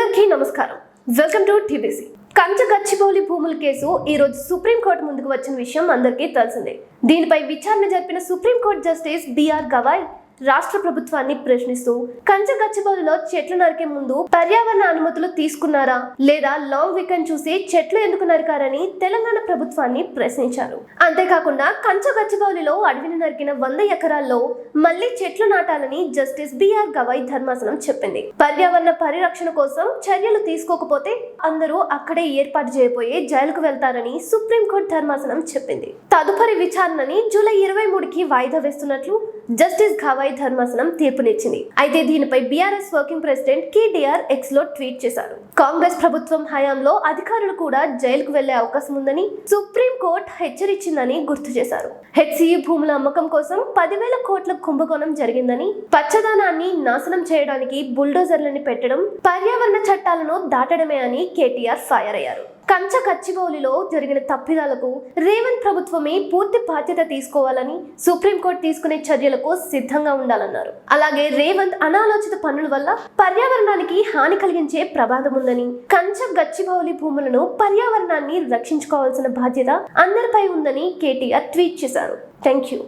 అందరికీ నమస్కారం. Welcome to TBC. Kanchagachibowli భూముల కేసు ఈ రోజు సుప్రీంకోర్టు ముందుకు వచ్చిన విషయం అందరికీ తెలిసిందే. దీనిపై విచారణ జరిపిన సుప్రీంకోర్టు జస్టిస్ బిఆర్ గవాయ్ రాష్ట్ర ప్రభుత్వాన్ని ప్రశ్నిస్తూ కంచగచ్చిబౌలిలో చెట్లు నరికే ముందు పర్యావరణ అనుమతులు తీసుకున్నారా లేదా లాంగ్ వీకెండ్ చూసి చెట్లు ఎందుకు నరికారని తెలంగాణ ప్రభుత్వాన్ని ప్రశ్నించారు. అంతేకాకుండా కంచగచ్చిబౌలిలో అడవిని నరికిన 100 ఎకరాల్లో మళ్లీ చెట్లు నాటాలని జస్టిస్ బిఆర్ గవాయ్ ధర్మాసనం చెప్పింది. పర్యావరణ పరిరక్షణ కోసం చర్యలు తీసుకోకపోతే అందరూ అక్కడే ఏర్పాటు చేయబోయే జైలుకు వెళ్తారని సుప్రీంకోర్టు ధర్మాసనం చెప్పింది. తదుపరి విచారణని జూలై 23కి వాయిదా వేస్తున్నట్లు జస్టిస్ గవాయ్ ధర్మాసనం తీర్పునిచ్చింది. అయితే దీనిపై BRS working president KTR X లో ట్వీట్ చేశారు. కాంగ్రెస్ ప్రభుత్వం హయాంలో అధికారులు కూడా జైలుకు వెళ్లే అవకాశం ఉందని సుప్రీంకోర్టు హెచ్చరించిందని గుర్తు చేశారు. హెచ్సిఈ భూముల అమ్మకం కోసం 10,000 కోట్ల కుంభకోణం జరిగిందని, పచ్చదనాన్ని నాశనం చేయడానికి బుల్డోజర్లని పెట్టడం పర్యావరణ చట్టాలను దాటడమే అని కేటీఆర్ ఫైర్ అయ్యారు. కంచగచ్చిబౌలిలో జరిగిన తప్పిదాలకు రేవంత్ ప్రభుత్వమే పూర్తి బాధ్యత తీసుకోవాలని, సుప్రీంకోర్టు తీసుకునే చర్యలకు సిద్ధంగా ఉండాలన్నారు. అలాగే రేవంత్ అనాలోచిత పనుల వల్ల పర్యావరణానికి హాని కలిగించే ప్రమాదం ఉందని, కంచగచ్చిబౌలి భూములను పర్యావరణాన్ని రక్షించుకోవాల్సిన బాధ్యత అందరిపై ఉందని కేటీఆర్ ట్వీట్ చేశారు. Thank you.